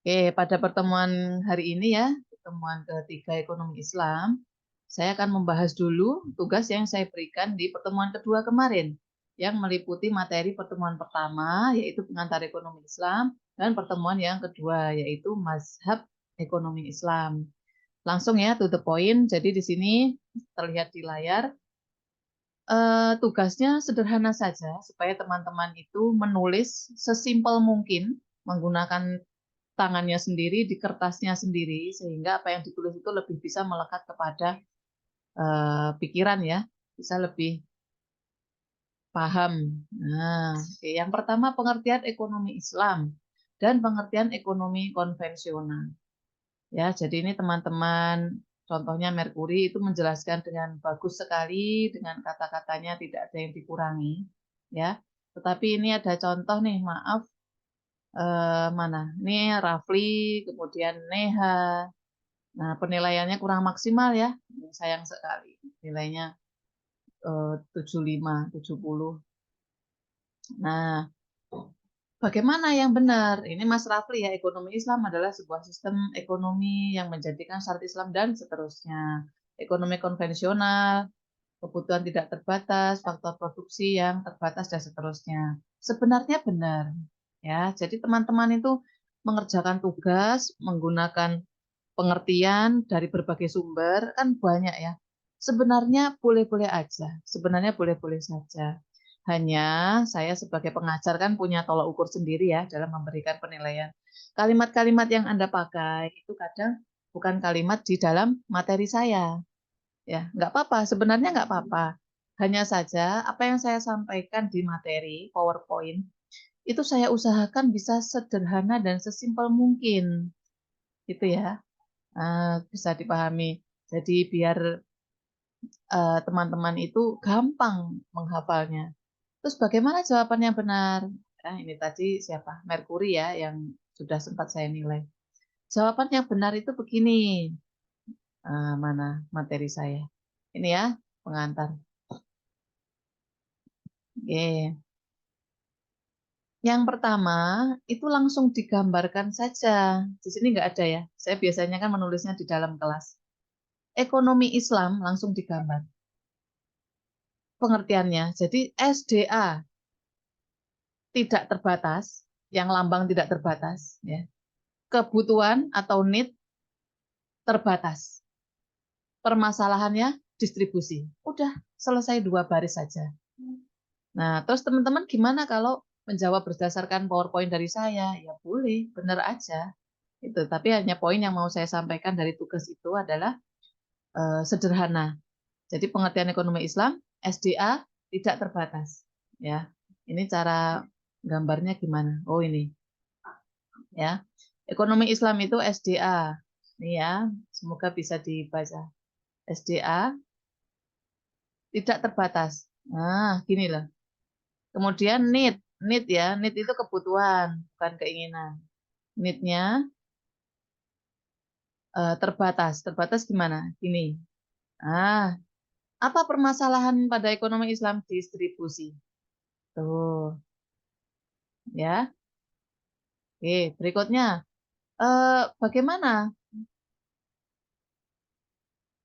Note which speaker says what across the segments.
Speaker 1: Oke, pada pertemuan hari ini ya, pertemuan ketiga ekonomi Islam, saya akan membahas dulu tugas yang saya berikan di pertemuan kedua kemarin, yang meliputi materi pertemuan pertama, yaitu pengantar ekonomi Islam, dan pertemuan yang kedua, yaitu mazhab ekonomi Islam. Langsung ya, to the point. Jadi di sini terlihat di layar, tugasnya sederhana saja, supaya teman-teman itu menulis sesimpel mungkin, menggunakan tangannya sendiri, di kertasnya sendiri, sehingga apa yang ditulis itu lebih bisa melekat kepada pikiran ya, bisa lebih paham. Nah, oke. Yang pertama pengertian ekonomi Islam dan pengertian ekonomi konvensional. Ya, jadi ini teman-teman, contohnya Merkuri itu menjelaskan dengan bagus sekali, dengan kata-katanya tidak ada yang dikurangi, ya. Tetapi ini ada contoh nih, maaf, mana? Ini Rafli, kemudian Neha. Nah, penilaiannya kurang maksimal ya. Sayang sekali. Nilainya 75, 70. Nah, bagaimana yang benar? Ini Mas Rafli ya, ekonomi Islam adalah sebuah sistem ekonomi yang menjadikan syariat Islam dan seterusnya. Ekonomi konvensional, kebutuhan tidak terbatas, faktor produksi yang terbatas dan seterusnya. Sebenarnya benar. Ya, jadi teman-teman itu mengerjakan tugas menggunakan pengertian dari berbagai sumber kan banyak ya. Sebenarnya boleh-boleh aja, sebenarnya boleh-boleh saja. Hanya saya sebagai pengajar kan punya tolak ukur sendiri ya dalam memberikan penilaian. Kalimat-kalimat yang Anda pakai itu kadang bukan kalimat di dalam materi saya. Ya, nggak apa-apa, sebenarnya nggak apa-apa. Hanya saja apa yang saya sampaikan di materi PowerPoint itu saya usahakan bisa sederhana dan sesimpel mungkin. Gitu ya. Bisa dipahami. Jadi biar teman-teman itu gampang menghafalnya. Terus bagaimana jawaban yang benar? Ini tadi siapa? Merkuri ya yang sudah sempat saya nilai. Jawaban yang benar itu begini. Mana materi saya? Ini ya, pengantar. Oke. Yang pertama, itu langsung digambarkan saja. Di sini nggak ada ya. Saya biasanya kan menulisnya di dalam kelas. Ekonomi Islam langsung digambar pengertiannya. Jadi SDA tidak terbatas, yang lambang tidak terbatas, ya. Kebutuhan atau need terbatas. Permasalahannya distribusi. Udah selesai 2 baris saja. Nah, terus teman-teman gimana kalau menjawab berdasarkan PowerPoint dari saya? Ya boleh, benar aja. Itu. Tapi hanya poin yang mau saya sampaikan dari tugas itu adalah sederhana. Jadi pengertian ekonomi Islam, SDA tidak terbatas. Ya, ini cara gambarnya gimana? Oh ini, ya. Ekonomi Islam itu SDA. Ini ya, semoga bisa dibaca. SDA tidak terbatas. Nah, gini loh. Kemudian need ya, need itu kebutuhan, bukan keinginan. Need-nya terbatas. Terbatas gimana? Gini. Apa permasalahan pada ekonomi Islam? Distribusi. Tuh, ya. Oke, berikutnya. Bagaimana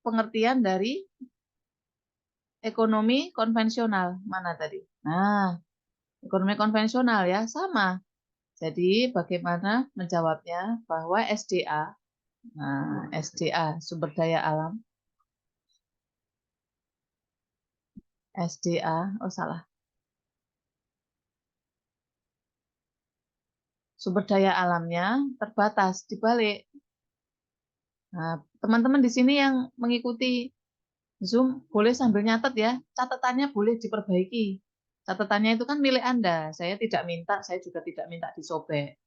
Speaker 1: pengertian dari ekonomi konvensional? Mana tadi? Nah, ekonomi konvensional ya, sama. Jadi bagaimana menjawabnya bahwa SDA, nah SDA, sumber daya alam, SDA, oh salah, sumber daya alamnya terbatas, dibalik. Nah, teman-teman di sini yang mengikuti Zoom boleh sambil nyatet ya, catatannya boleh diperbaiki. Catatannya itu kan milik Anda, saya tidak minta, saya juga tidak minta disobek.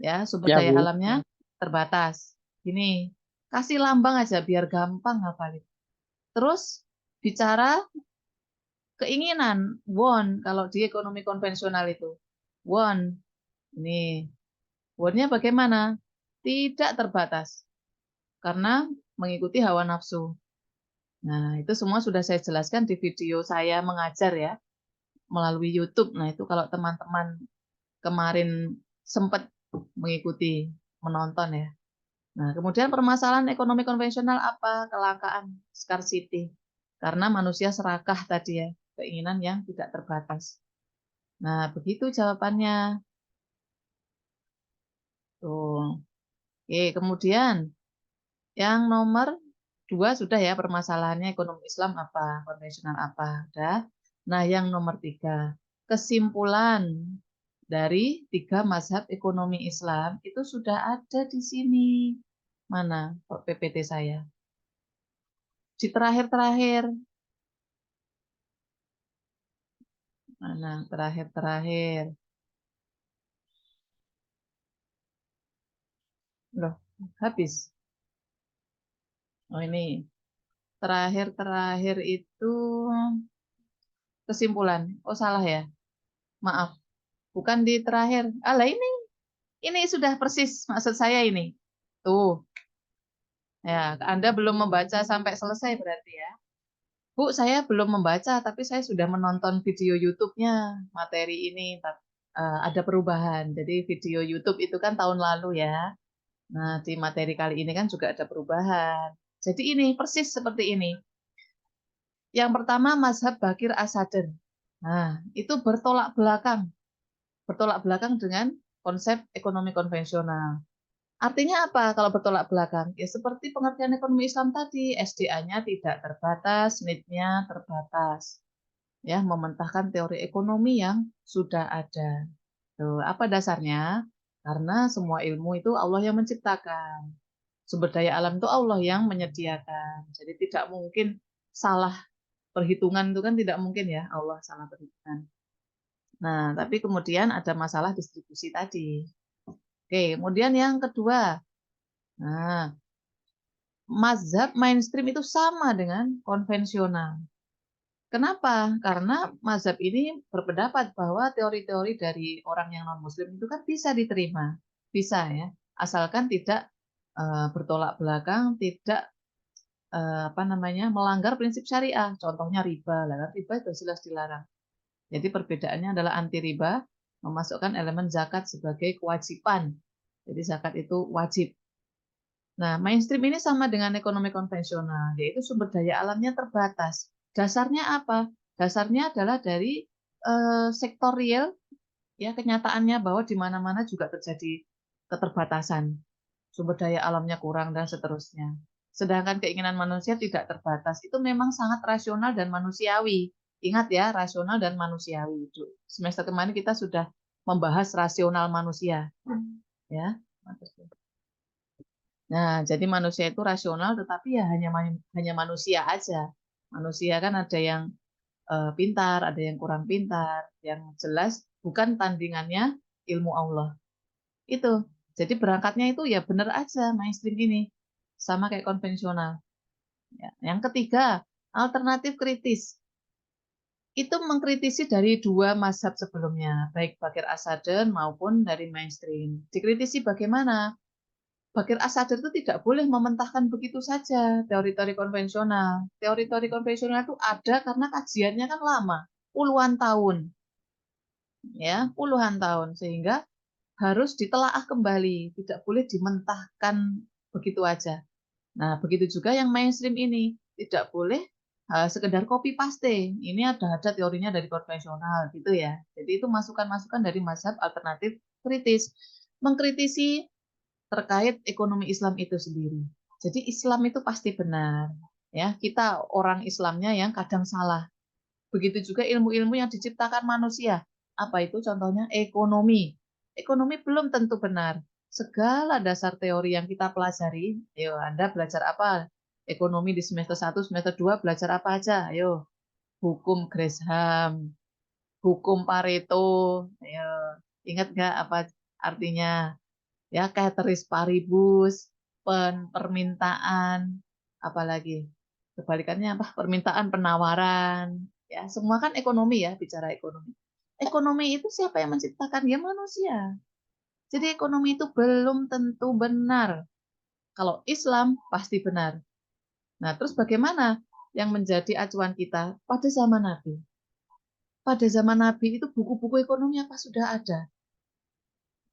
Speaker 1: Ya, sumber
Speaker 2: Ya,
Speaker 1: daya
Speaker 2: Bu.
Speaker 1: alamnya terbatas. Gini, kasih lambang aja biar gampang hafalin. Terus bicara keinginan, want kalau di ekonomi konvensional itu. Want, ini want-nya bagaimana? Tidak terbatas karena mengikuti hawa nafsu. Nah, itu semua sudah saya jelaskan di video saya mengajar ya melalui YouTube. Nah, itu kalau teman-teman kemarin sempat mengikuti menonton ya. Nah, kemudian permasalahan ekonomi konvensional apa? Kelangkaan, scarcity. Karena manusia serakah tadi ya, keinginan yang tidak terbatas. Nah, begitu jawabannya. Tuh. Oke, kemudian yang nomor 2 sudah ya, permasalahannya ekonomi Islam apa, konvensional apa, udah. Nah, yang nomor 3, kesimpulan dari 3 mazhab ekonomi Islam itu sudah ada di sini. Mana PPT saya? Di terakhir-terakhir. Mana terakhir-terakhir? Loh, habis. Oh ini, terakhir-terakhir itu kesimpulan. Oh salah ya, maaf. Bukan di terakhir. Alah ini sudah persis maksud saya ini. Tuh, ya Anda belum membaca sampai selesai berarti ya. Bu, saya belum membaca, tapi saya sudah menonton video YouTube-nya materi ini. Ada perubahan. Jadi video YouTube itu kan tahun lalu ya. Nah, di materi kali ini kan juga ada perubahan. Jadi ini persis seperti ini. Yang pertama mazhab Bakir Asadr. Nah, itu bertolak belakang dengan konsep ekonomi konvensional. Artinya apa kalau bertolak belakang? Ya seperti pengertian ekonomi Islam tadi, SDA-nya tidak terbatas, need-nya terbatas. Ya, mementahkan teori ekonomi yang sudah ada. Tuh, apa dasarnya? Karena semua ilmu itu Allah yang menciptakan. Sumber daya alam itu Allah yang menyediakan. Jadi tidak mungkin salah perhitungan itu kan tidak mungkin ya Allah salah perhitungan. Nah, tapi kemudian ada masalah distribusi tadi. Oke, kemudian yang kedua. Nah, mazhab mainstream itu sama dengan konvensional. Kenapa? Karena mazhab ini berpendapat bahwa teori-teori dari orang yang non-muslim itu kan bisa diterima. Bisa ya, asalkan tidak bertolak belakang, tidak apa namanya melanggar prinsip syariah. Contohnya riba, lah kan riba itu jelas dilarang. Jadi perbedaannya adalah anti riba, memasukkan elemen zakat sebagai kewajiban. Jadi zakat itu wajib. Nah, mainstream ini sama dengan ekonomi konvensional, yaitu sumber daya alamnya terbatas. Dasarnya apa? Dasarnya adalah dari sektor real, ya kenyataannya bahwa di mana-mana juga terjadi keterbatasan. Sumber daya alamnya kurang dan seterusnya. Sedangkan keinginan manusia tidak terbatas. Itu memang sangat rasional dan manusiawi. Ingat ya, rasional dan manusiawi. Semester kemarin kita sudah membahas rasional manusia. Ya. Nah, jadi manusia itu rasional, tetapi ya hanya manusia aja. Manusia kan ada yang pintar, ada yang kurang pintar. Yang jelas bukan tandingannya ilmu Allah. Itu. Jadi berangkatnya itu ya benar aja mainstream ini. Sama kayak konvensional. Ya. Yang ketiga, alternatif kritis. Itu mengkritisi dari dua mazhab sebelumnya, baik Bakir Asadr maupun dari mainstream. Dikritisi bagaimana? Bakir Asadr itu tidak boleh mementahkan begitu saja teori-teori konvensional. Teori-teori konvensional itu ada karena kajiannya kan lama, puluhan tahun. Ya, puluhan tahun sehingga harus ditelaah kembali, tidak boleh dimentahkan begitu aja. Nah, begitu juga yang mainstream ini tidak boleh sekedar copy paste. Ini ada teorinya dari konvensional gitu ya. Jadi itu masukan-masukan dari mazhab alternatif kritis, mengkritisi terkait ekonomi Islam itu sendiri. Jadi Islam itu pasti benar, ya. Kita orang Islamnya yang kadang salah. Begitu juga ilmu-ilmu yang diciptakan manusia. Apa itu contohnya? Ekonomi. Ekonomi belum tentu benar. Segala dasar teori yang kita pelajari, ayo Anda belajar apa? Ekonomi di semester 1, semester 2 belajar apa aja? Ayo, hukum Gresham, hukum Pareto. Ayo, ingat nggak apa artinya? Ya, ceteris paribus, permintaan, apalagi kebalikannya apa? Permintaan penawaran. Ya, semua kan ekonomi ya, bicara ekonomi. Ekonomi itu siapa yang menciptakan? Ya manusia. Jadi ekonomi itu belum tentu benar. Kalau Islam pasti benar. Nah, terus bagaimana yang menjadi acuan kita pada zaman Nabi? Pada zaman Nabi itu buku-buku ekonomi apa sudah ada?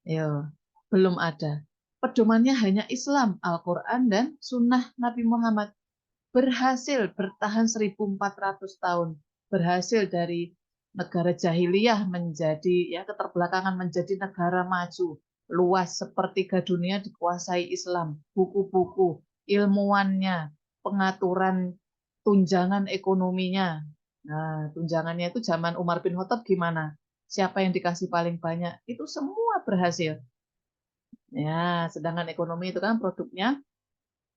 Speaker 1: Ya, belum ada. pedomannya hanya Islam, Al-Quran, dan Sunnah Nabi Muhammad. Berhasil bertahan 1400 tahun. Berhasil dari negara jahiliyah menjadi keterbelakangan menjadi negara maju. Luas sepertiga dunia dikuasai Islam. Buku-buku, ilmuwannya, pengaturan tunjangan ekonominya. Nah, tunjangannya itu zaman Umar bin Khattab gimana? Siapa yang dikasih paling banyak? Itu semua berhasil. Ya, sedangkan ekonomi itu kan produknya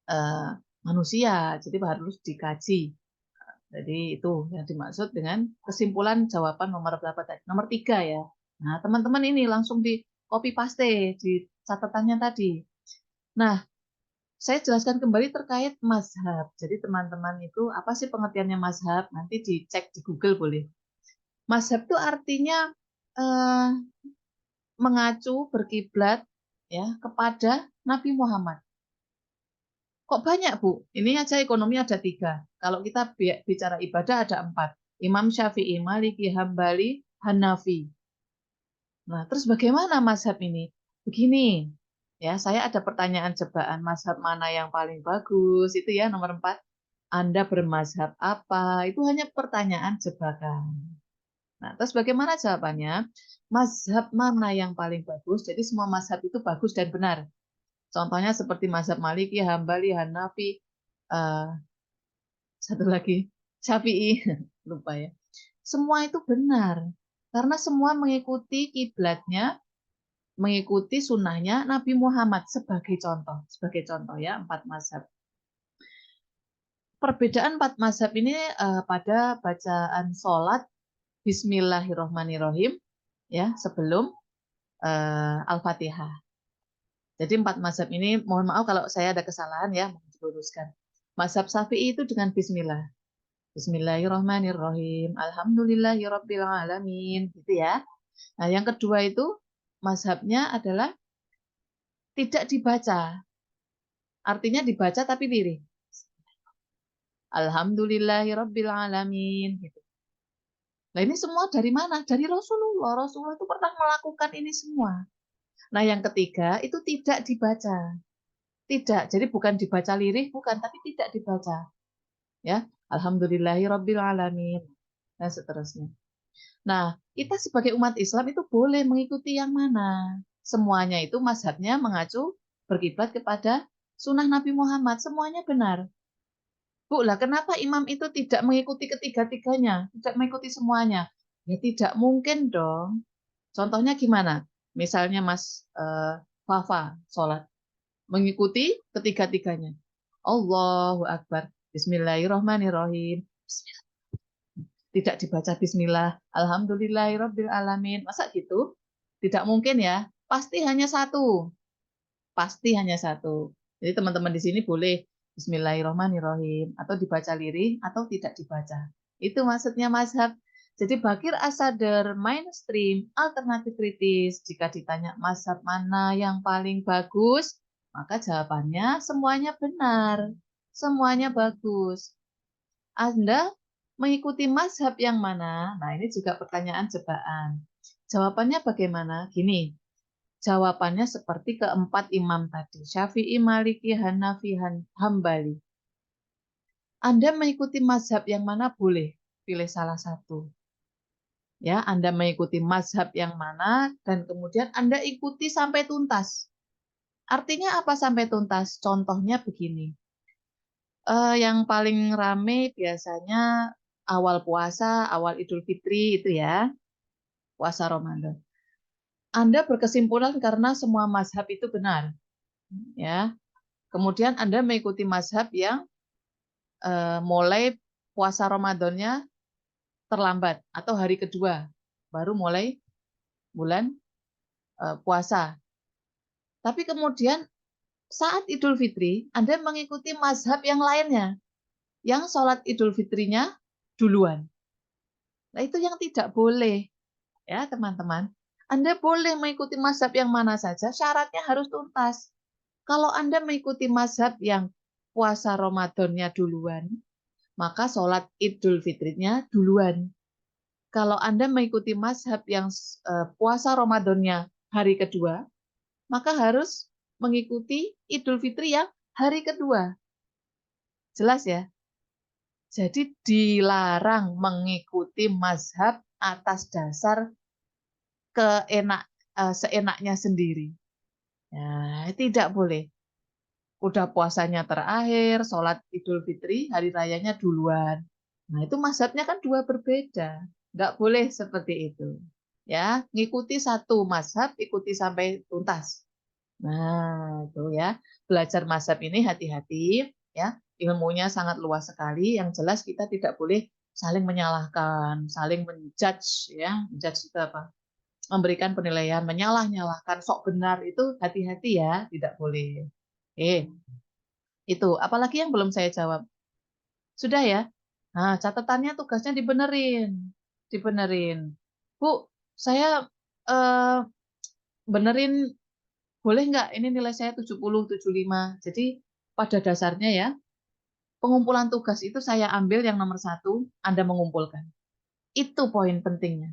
Speaker 1: eh, manusia, jadi harus dikaji. Jadi itu yang dimaksud dengan kesimpulan jawaban nomor berapa tadi? Nomor 3 ya. Nah, teman-teman ini langsung di copy paste di catatannya tadi. Nah, saya jelaskan kembali terkait mazhab. Jadi teman-teman itu apa sih pengertiannya mazhab? Nanti dicek di Google boleh. Mazhab itu artinya eh, mengacu berkiblat ya kepada Nabi Muhammad. Kok banyak, Bu? Ini aja ekonomi ada 3. Kalau kita bicara ibadah ada 4. Imam Syafi'i, Maliki, Hambali, Hanafi. Nah, terus bagaimana mazhab ini? Begini, ya saya ada pertanyaan jebakan mazhab mana yang paling bagus, itu ya nomor 4. Anda bermazhab apa? Itu hanya pertanyaan jebakan. Nah, terus bagaimana jawabannya? Mazhab mana yang paling bagus? Jadi semua mazhab itu bagus dan benar. Contohnya seperti mazhab Maliki, Hambali, Hanafi, eh, satu lagi Syafi'i, lupa ya. Semua itu benar karena semua mengikuti kiblatnya, mengikuti sunnahnya Nabi Muhammad sebagai contoh ya 4 mazhab. Perbedaan 4 mazhab ini pada bacaan sholat Bismillahirrohmanirrohim ya sebelum Al-Fatihah. Jadi 4 mazhab ini, mohon maaf kalau saya ada kesalahan ya, mohon diluruskan. Mazhab Syafi'i itu dengan Bismillah. Bismillahirrahmanirrahim. Alhamdulillahirabbil alamin, gitu ya. Nah, yang kedua itu mazhabnya adalah tidak dibaca. Artinya dibaca tapi lirih. Alhamdulillahirabbil alamin, gitu. Nah, ini semua dari mana? Dari Rasulullah. Rasulullah itu pernah melakukan ini semua. Nah, yang ketiga itu tidak dibaca. Tidak. Jadi bukan dibaca lirih, bukan, tapi tidak dibaca. Ya. Alhamdulillahirabbil alamin. Dan seterusnya. Nah, kita sebagai umat Islam itu boleh mengikuti yang mana? Semuanya itu mazhabnya mengacu berkiblat kepada sunnah Nabi Muhammad. Semuanya benar. Bu, lah kenapa imam itu tidak mengikuti ketiga-tiganya? Tidak mengikuti semuanya? Ya tidak mungkin dong. Contohnya gimana? Misalnya Mas Fafa sholat. Mengikuti ketiga-tiganya. Allahu Akbar. Bismillahirrahmanirrahim. Tidak dibaca bismillah, alhamdulillahirabbil alamin. Masa gitu? Tidak mungkin ya. Pasti hanya satu. Pasti hanya satu. Jadi teman-teman di sini boleh bismillahirrahmanirrahim atau dibaca lirih atau tidak dibaca. Itu maksudnya mazhab. Jadi Bakir Asadar mainstream alternatif kritis. Jika ditanya mazhab mana yang paling bagus, maka jawabannya semuanya benar. Semuanya bagus. Anda mengikuti mazhab yang mana? Nah, ini juga pertanyaan jebakan. Jawabannya bagaimana? Gini, jawabannya seperti keempat imam tadi. Syafi'i, Maliki, Hanafi, Hambali. Anda mengikuti mazhab yang mana boleh. Pilih salah satu. Ya, Anda mengikuti mazhab yang mana dan kemudian Anda ikuti sampai tuntas. Artinya apa sampai tuntas? Contohnya begini. Yang paling rame biasanya awal puasa, awal Idul Fitri itu ya, puasa Ramadan. Anda berkesimpulan karena semua mazhab itu benar, ya. Kemudian Anda mengikuti mazhab yang mulai puasa Ramadannya terlambat atau hari kedua baru mulai bulan puasa. Tapi kemudian saat Idul Fitri Anda mengikuti mazhab yang lainnya, yang sholat Idul Fitrinya duluan. Nah itu yang tidak boleh. Ya, teman-teman. Anda boleh mengikuti mazhab yang mana saja, syaratnya harus tuntas. Kalau Anda mengikuti mazhab yang puasa Ramadannya duluan, maka sholat Idul Fitrinya duluan. Kalau Anda mengikuti mazhab yang puasa Ramadannya hari kedua, maka harus mengikuti Idul Fitri yang hari kedua. Jelas ya? Jadi dilarang mengikuti mazhab atas dasar seenaknya sendiri. Ya, tidak boleh. Udah puasanya terakhir, sholat Idul Fitri, hari rayanya duluan. Nah, itu mazhabnya kan dua berbeda. Nggak boleh seperti itu. Ya, ngikuti satu mazhab, ikuti sampai tuntas. Nah, itu ya. Belajar mazhab ini hati-hati, ya. Ilmunya sangat luas sekali. Yang jelas kita tidak boleh saling menyalahkan, saling menjudge, ya. Menjudge itu apa? Memberikan penilaian, menyalah-nyalahkan, sok benar itu hati-hati ya, tidak boleh. Itu. Apalagi yang belum saya jawab. Sudah ya? Nah, catatannya tugasnya dibenerin. Dibenerin. Bu, saya eh, benerin boleh nggak ini nilai saya 70, 75. Jadi pada dasarnya ya, pengumpulan tugas itu saya ambil yang nomor satu, Anda mengumpulkan. Itu poin pentingnya.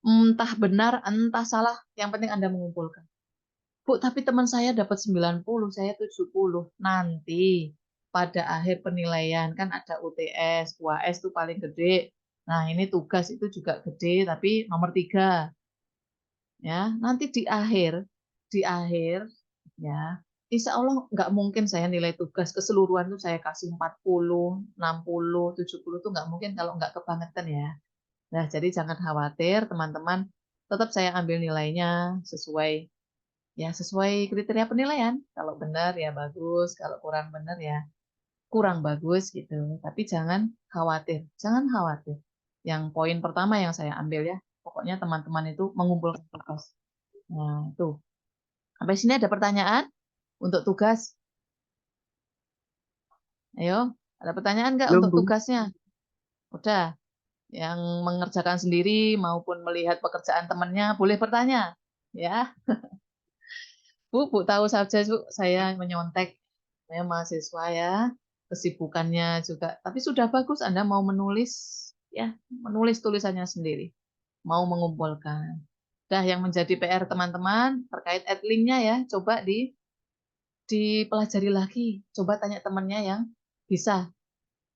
Speaker 1: Entah benar, entah salah, yang penting Anda mengumpulkan. Bu, tapi teman saya dapat 90, saya 70. Nanti pada akhir penilaian kan ada UTS, UAS itu paling gede. Nah, ini tugas itu juga gede, tapi nomor 3. Ya, nanti di akhir, ya, insya Allah nggak mungkin saya nilai tugas keseluruhan tuh saya kasih 40, 60, 70 tuh nggak mungkin kalau nggak kebangetan ya. Nah, jadi jangan khawatir teman-teman, tetap saya ambil nilainya sesuai kriteria penilaian. Kalau benar ya bagus, kalau kurang benar ya kurang bagus gitu. Tapi jangan khawatir. Yang poin pertama yang saya ambil ya, pokoknya teman-teman itu mengumpulkan tugas. Nah, itu. Sampai sini ada pertanyaan untuk tugas? Ayo, ada pertanyaan nggak
Speaker 2: Belum,
Speaker 1: untuk
Speaker 2: Bu.
Speaker 1: tugasnya? Udah, yang mengerjakan sendiri maupun melihat pekerjaan temannya boleh bertanya. Ya, Bu tahu saja, Bu, saya menyontek. Saya mahasiswa ya, kesibukannya juga. Tapi sudah bagus Anda mau menulis, ya, menulis tulisannya sendiri, mau mengumpulkan. Dah yang menjadi PR teman-teman terkait adlinknya ya, coba dipelajari lagi. Coba tanya temannya yang bisa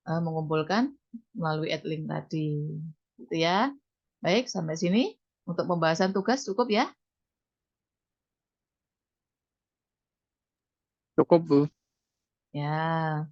Speaker 1: mengumpulkan melalui adlink tadi. Gitu ya. Baik, sampai sini untuk pembahasan tugas cukup ya.
Speaker 2: Cukup, Bu.
Speaker 1: Ya.